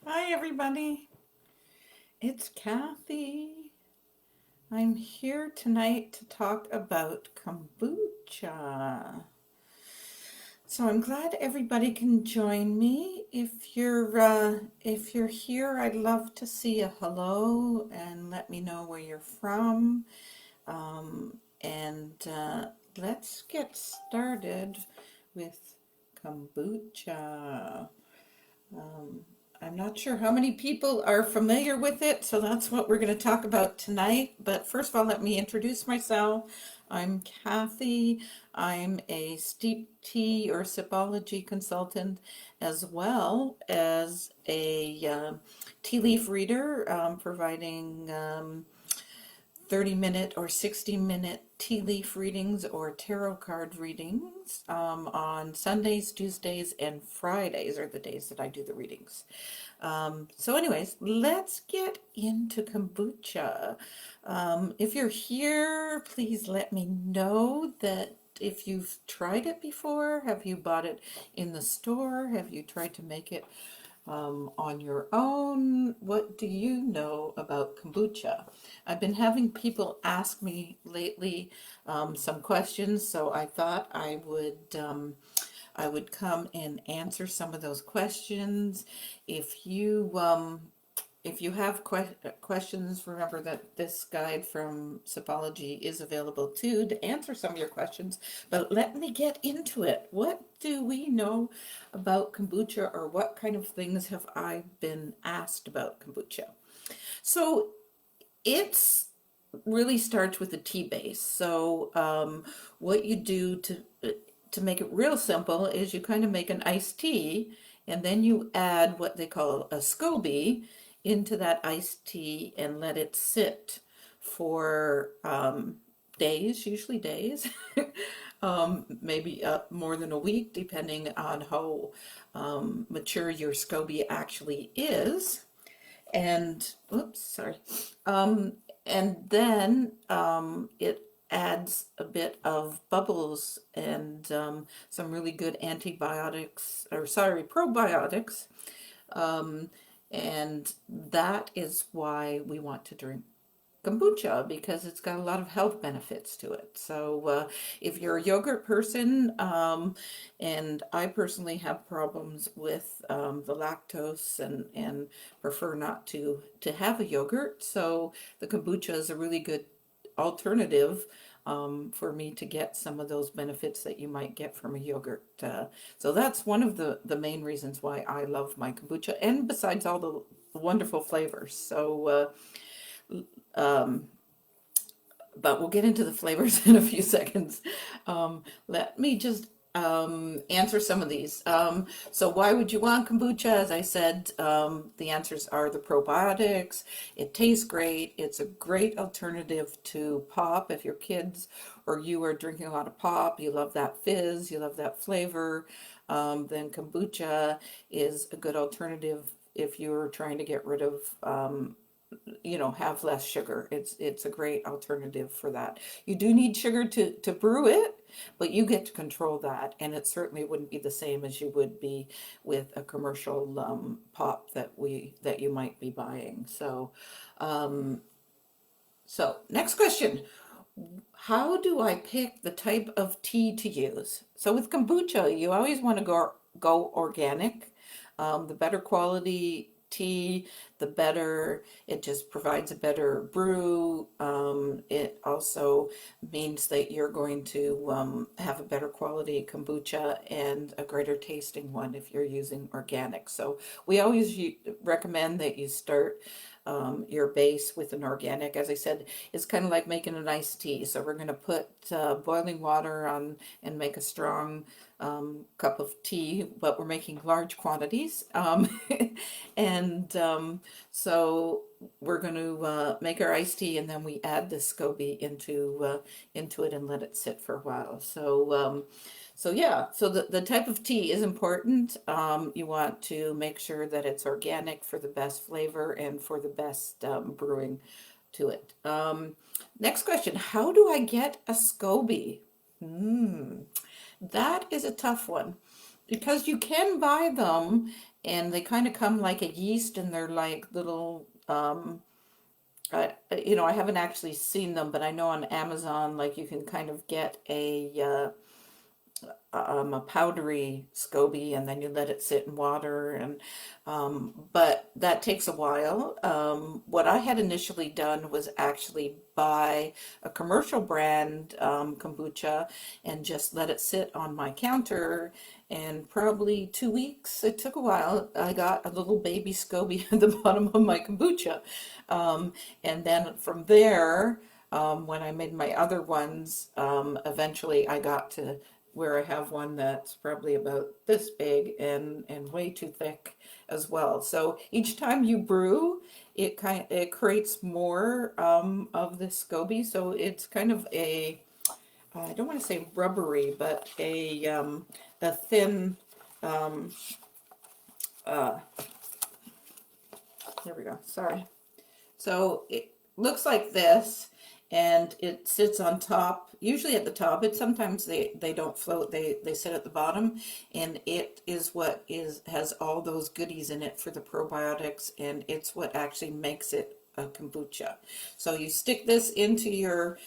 Hi, everybody. It's Kathy. I'm here tonight to talk about kombucha. So I'm glad everybody can join me. If you're here, I'd love to see a hello and let me know where you're from. And let's get started with kombucha. Um, I'm not sure how many people are familiar with it, so that's what we're going to talk about tonight. But first of all, let me introduce myself. I'm Kathy. I'm a steep tea or sipology consultant, as well as a tea leaf reader, providing 30-minute or 60-minute tea leaf readings or tarot card readings on Sundays, Tuesdays, and Fridays are the days that I do the readings. So anyways, let's get into kombucha. If you're here, please let me know that if you've tried it before. Have you bought it in the store? Have you tried to make it on your own? What do you know about kombucha? I've been having people ask me lately some questions, so I thought I would come and answer some of those questions. If you if you have questions, remember that this guide from Sipology is available too to answer some of your questions. But let me get into it. What do we know about kombucha, or what kind of things have I been asked about kombucha? So it's really starts with a tea base. So what you do to make it real simple is you kind of make an iced tea, and then you add what they call a Scobie into that iced tea and let it sit for days, usually days, maybe more than a week, depending on how mature your Scobie actually is. And oops, sorry. Um, and then it adds a bit of bubbles and some really good antibiotics, or sorry, probiotics. Um, and that is why we want to drink kombucha, because it's got a lot of health benefits to it. So if you're a yogurt person, and I personally have problems with the lactose and prefer not to have a yogurt, so the kombucha is a really good alternative for me to get some of those benefits that you might get from a yogurt. So that's one of the main reasons why I love my kombucha, and besides all the wonderful flavors. So um, but we'll get into the flavors in a few seconds. Let me just answer some of these. So why would you want kombucha? As I said, the answers are the probiotics. It tastes great. It's a great alternative to pop. If your kids or you are drinking a lot of pop, you love that fizz, you love that flavor, then kombucha is a good alternative if you're trying to get rid of have less sugar. It's a great alternative for that. You do need sugar to brew it, but you get to control that, and it certainly wouldn't be the same as you would be with a commercial pop that you might be buying. Um, so next question. How do I pick the type of tea to use? So with kombucha, you always want to go organic. The better quality tea, the better. It just provides a better brew. It also means that you're going to have a better quality kombucha and a greater tasting one if you're using organic. So we always recommend that you start your base with an organic. As I said, it's kind of like making an iced tea. So we're going to put boiling water on and make a strong cup of tea, but we're making large quantities. And so we're going to make our iced tea, and then we add the Scobie into it and let it sit for a while. So yeah, so the type of tea is important. You want to make sure that it's organic for the best flavor and for the best brewing to it. Next question, how do I get a Scobie? That is a tough one, because you can buy them and they kind of come like a yeast, and they're like little, I haven't actually seen them, but I know on Amazon, like you can kind of get a powdery SCOBY, and then you let it sit in water, and but that takes a while. What I had initially done was actually buy a commercial brand kombucha and just let it sit on my counter, and probably 2 weeks, it took a while, I got a little baby SCOBY at the bottom of my kombucha. And then from there, when I made my other ones, eventually I got to where I have one that's probably about this big and way too thick as well. So each time you brew, it creates more of the SCOBY. So it's kind of a, I don't want to say rubbery, but a thin. Um, uh, Here we go. Sorry. So it looks like this, and it sits on top, usually at the top. It sometimes they don't float, they sit at the bottom, and it is what is has all those goodies in it for the probiotics, and it's what actually makes it a kombucha. So you stick this into your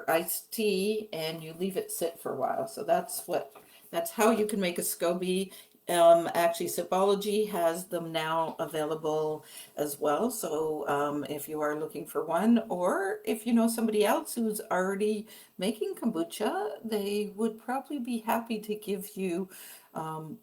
iced tea, and you leave it sit for a while. So that's how you can make a SCOBY. Actually, Sipology has them now available as well. So if you are looking for one, or if you know somebody else who's already making kombucha, they would probably be happy to give you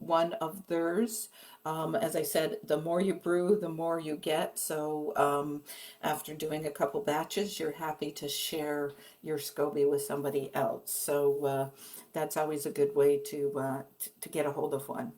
one of theirs. As I said, the more you brew, the more you get. So after doing a couple batches, you're happy to share your SCOBY with somebody else. So that's always a good way to get a hold of one.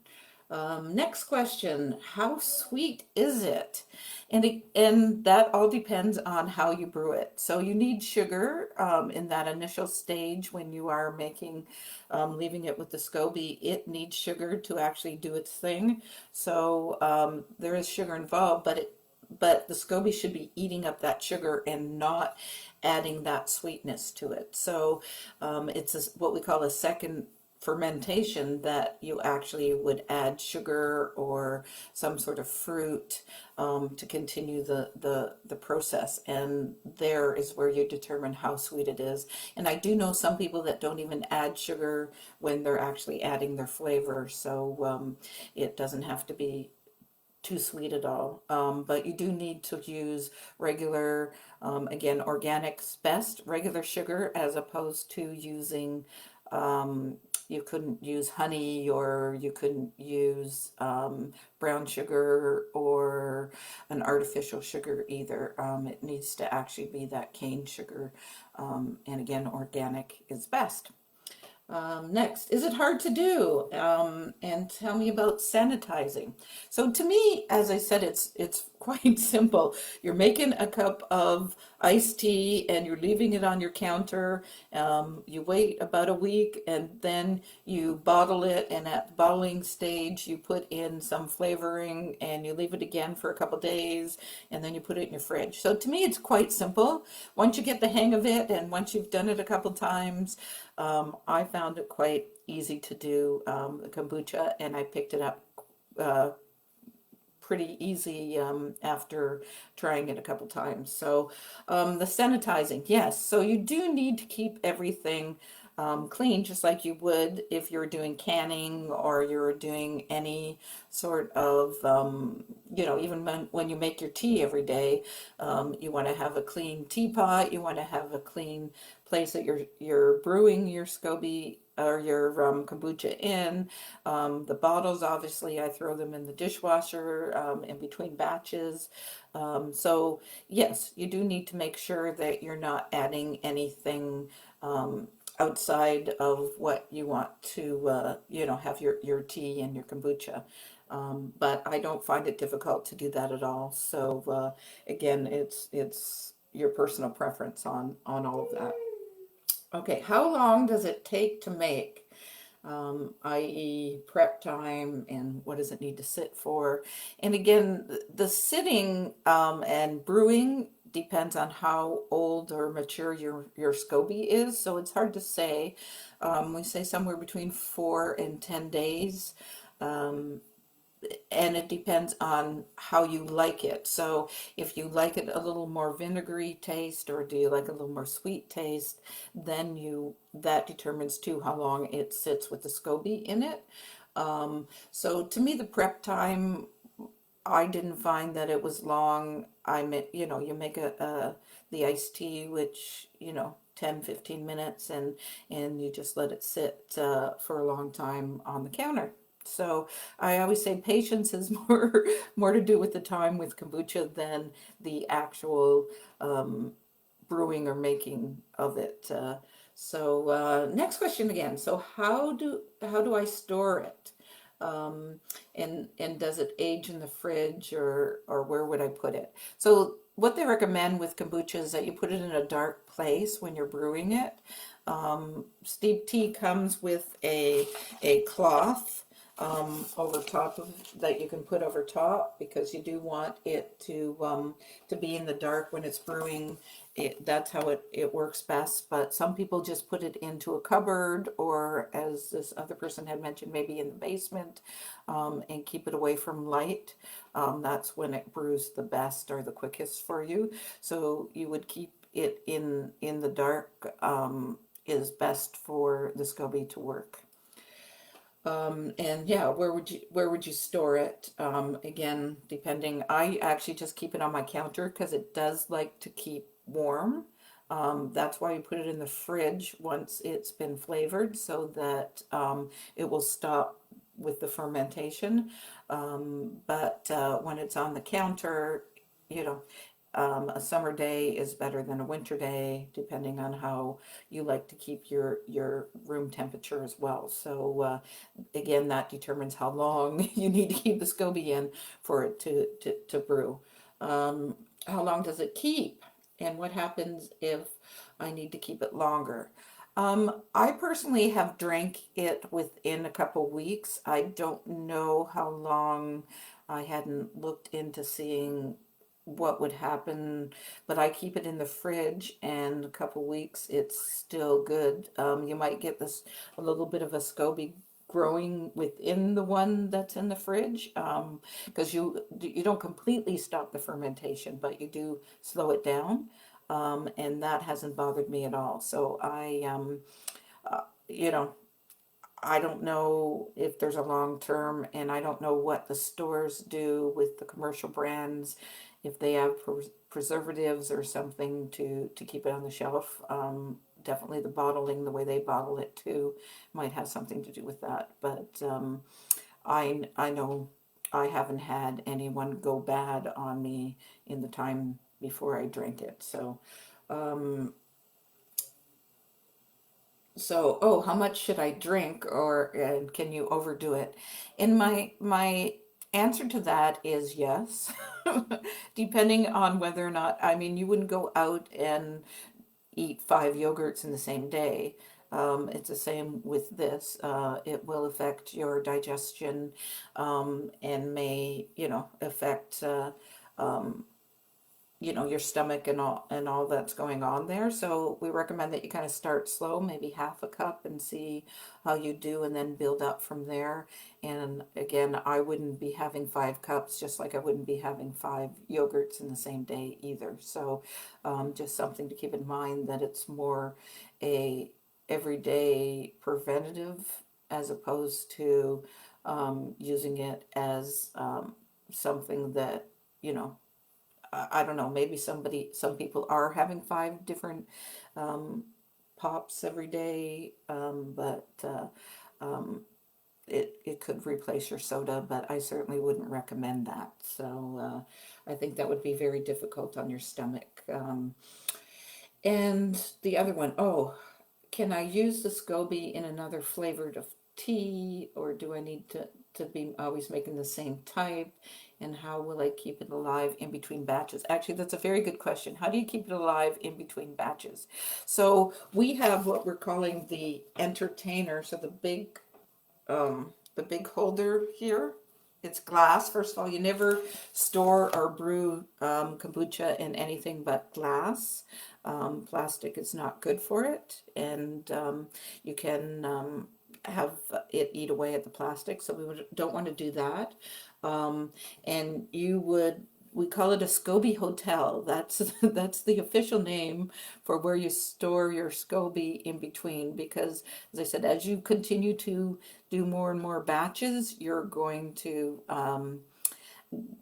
Next question, how sweet is it? And that all depends on how you brew it. So you need sugar in that initial stage when you are making, leaving it with the SCOBY. It needs sugar to actually do its thing. So there is sugar involved, but the SCOBY should be eating up that sugar and not adding that sweetness to it. So what we call a second fermentation, that you actually would add sugar or some sort of fruit to continue the process, and there is where you determine how sweet it is. And I do know some people that don't even add sugar when they're actually adding their flavor, so it doesn't have to be too sweet at all. But you do need to use regular, again, organic's best, regular sugar, as opposed to using, you couldn't use honey, or you couldn't use brown sugar or an artificial sugar either. It needs to actually be that cane sugar. And again, organic is best. Next, is it hard to do? And tell me about sanitizing. So to me, as I said, it's quite simple. You're making a cup of iced tea and you're leaving it on your counter. You wait about a week, and then you bottle it. And at the bottling stage, you put in some flavoring and you leave it again for a couple days, and then you put it in your fridge. So to me, it's quite simple. Once you get the hang of it, and once you've done it a couple times, I found it quite easy to do, the kombucha, and I picked it up pretty easy after trying it a couple times. So the sanitizing, yes. So you do need to keep everything clean, just like you would if you're doing canning or you're doing any sort of, even when you make your tea every day, you want to have a clean teapot, you want to have a clean place that you're brewing your SCOBY or your kombucha in. The bottles, obviously, I throw them in the dishwasher in between batches. So yes, you do need to make sure that you're not adding anything outside of what you want to, have your tea and your kombucha. But I don't find it difficult to do that at all. So again, it's your personal preference on all of that. Okay, how long does it take to make? I.e. prep time, and what does it need to sit for? And again, the sitting and brewing depends on how old or mature your SCOBY is, so it's hard to say. We say somewhere between 4 and 10 days. and it depends on how you like it. So if you like it a little more vinegary taste, or do you like a little more sweet taste, then that determines too how long it sits with the SCOBY in it. So to me, the prep time, I didn't find that it was long. You make the iced tea, which, 10, 15 minutes, and you just let it sit for a long time on the counter. So I always say patience is more to do with the time with kombucha than the actual brewing or making of it. Next question again. So how do I store it? And does it age in the fridge, or where would I put it? So what they recommend with kombucha is that you put it in a dark place when you're brewing it. Steep tea comes with a cloth over top of that you can put over top, because you do want it to be in the dark when it's brewing. That's how it works best. But some people just put it into a cupboard, or, as this other person had mentioned, maybe in the basement, and keep it away from light. That's when it brews the best or the quickest for you. So you would keep it in the dark, is best for the SCOBY to work. And yeah, where would you store it? Again, depending. I actually just keep it on my counter because it does like to keep warm. That's why you put it in the fridge once it's been flavored, so that it will stop with the fermentation. But when it's on the counter, you know, a summer day is better than a winter day, depending on how you like to keep your room temperature as well. So again, that determines how long you need to keep the SCOBY in for it to brew. How long does it keep? And what happens if I need to keep it longer? I personally have drank it within a couple weeks. I don't know how long. I hadn't looked into seeing what would happen, but I keep it in the fridge, and a couple weeks it's still good. You might get this a little bit of a SCOBY growing within the one that's in the fridge, because you don't completely stop the fermentation, but you do slow it down, and that hasn't bothered me at all. So uh, you know, I don't know if there's a long term, and I don't know what the stores do with the commercial brands, if they have preservatives or something to keep it on the shelf. Definitely the bottling, the way they bottle it too, might have something to do with that. But I know I haven't had anyone go bad on me in the time before I drank it. Um, so, how much should I drink, or can you overdo it? And my answer to that is yes, depending on whether or not, I mean, you wouldn't go out and eat 5 yogurts in the same day. It's the same with this. It will affect your digestion, and may, affect your stomach and all that's going on there. So we recommend that you kind of start slow, maybe half a cup, and see how you do, and then build up from there. And again, I wouldn't be having 5 cups, just like I wouldn't be having 5 yogurts in the same day either. So just something to keep in mind, that it's more a everyday preventative, as opposed to using it as something that, you know, I don't know, maybe some people are having 5 different um, pops every day, but um, it could replace your soda, but I certainly wouldn't recommend that. So I think that would be very difficult on your stomach. And the other one, oh, can I use the SCOBY in another flavored of tea, or do I need to be always making the same type? And how will I keep it alive in between batches? Actually, that's a very good question. How do you keep it alive in between batches? So we have what we're calling the entertainer. So the big holder here. It's glass. First of all, you never store or brew kombucha in anything but glass. Plastic is not good for it, and you can have it eat away at the plastic, so don't want to do that. And we call it a Scobie hotel. That's that's the official name for where you store your Scobie in between. Because, as I said, as you continue to do more and more batches, you're going to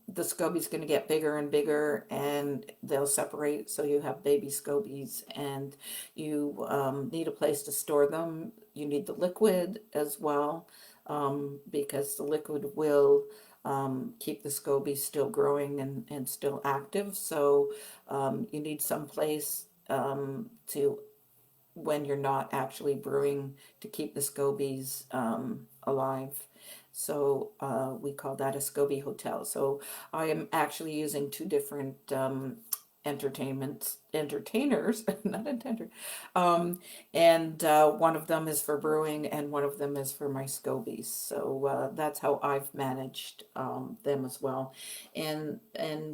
the Scobies going to get bigger and bigger, and they'll separate. So you have baby Scobies, and you need a place to store them. You need the liquid as well, because the liquid will keep the Scobies still growing and still active. So you need some place to, when you're not actually brewing, to keep the Scobies alive. So we call that a Scobie hotel. So I am actually using two different entertainers, not intended. And one of them is for brewing, and one of them is for my Scobies. So that's how I've managed them as well. And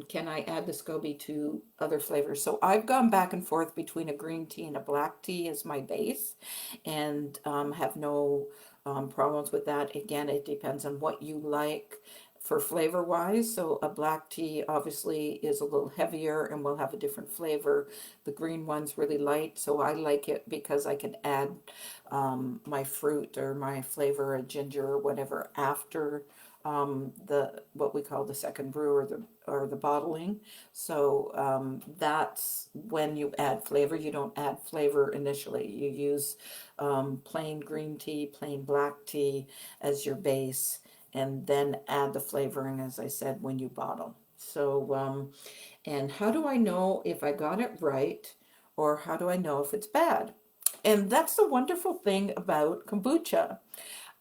can I add the Scobie to other flavors? So I've gone back and forth between a green tea and a black tea as my base, and have no problems with that. Again, it depends on what you like for flavor wise. So a black tea obviously is a little heavier and will have a different flavor. The green one's really light, so I like it because I can add my fruit or my flavor, a ginger or whatever, after the what we call the second brew, or the bottling. So that's when you add flavor. You don't add flavor initially. You use plain green tea, plain black tea as your base, and then add the flavoring, as I said, when you bottle. So, and how do I know if I got it right, or how do I know if it's bad? And that's the wonderful thing about kombucha.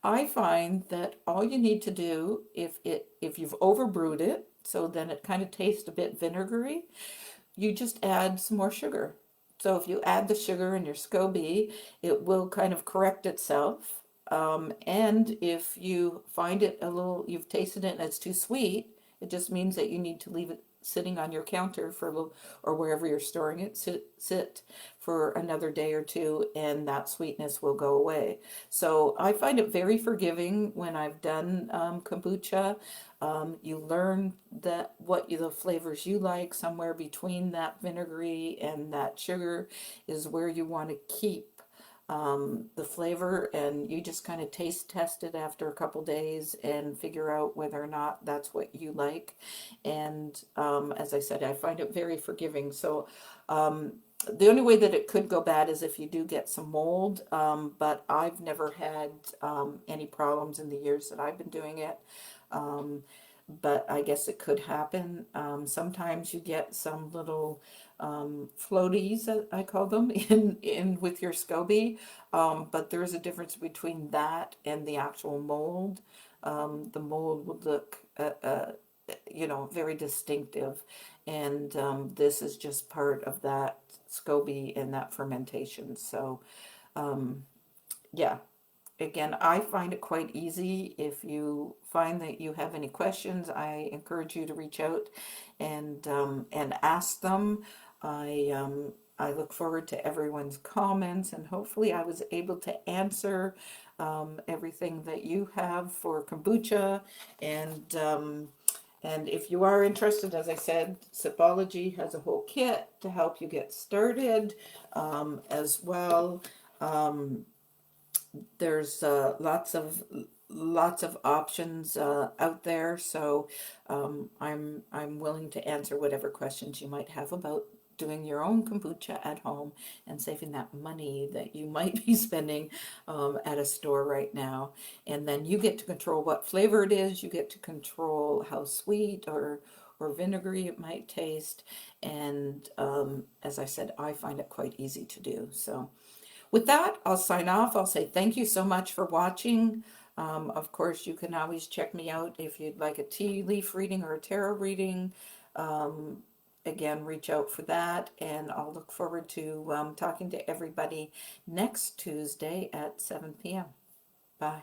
I find that all you need to do, if you've overbrewed it, so then it kind of tastes a bit vinegary, you just add some more sugar. So if you add the sugar in your SCOBY, it will kind of correct itself. And if you find it a little, you've tasted it and it's too sweet, it just means that you need to leave it sitting on your counter for a little, or wherever you're storing it, sit for another day or two, and that sweetness will go away. So I find it very forgiving when I've done kombucha. You learn that the flavors you like, somewhere between that vinegary and that sugar, is where you want to keep the flavor, and you just kind of taste test it after a couple days and figure out whether or not that's what you like. And as I said, I find it very forgiving. So the only way that it could go bad is if you do get some mold, but I've never had any problems in the years that I've been doing it. But I guess it could happen. Sometimes you get some little floaties, I call them, in with your SCOBY. But there is a difference between that and the actual mold. The mold would look, very distinctive, and this is just part of that SCOBY and that fermentation. So, yeah. Again, I find it quite easy. If you find that you have any questions, I encourage you to reach out and ask them. I look forward to everyone's comments, and hopefully I was able to answer everything that you have for kombucha. And and if you are interested, as I said, Sipology has a whole kit to help you get started as well. There's lots of options out there, so I'm willing to answer whatever questions you might have about doing your own kombucha at home and saving that money that you might be spending at a store right now. And then you get to control what flavor it is. You get to control how sweet or vinegary it might taste. And as I said, I find it quite easy to do. So with that, I'll sign off. I'll say thank you so much for watching. Of course, you can always check me out if you'd like a tea leaf reading or a tarot reading. Again, reach out for that, and I'll look forward to talking to everybody next Tuesday at 7 p.m. Bye.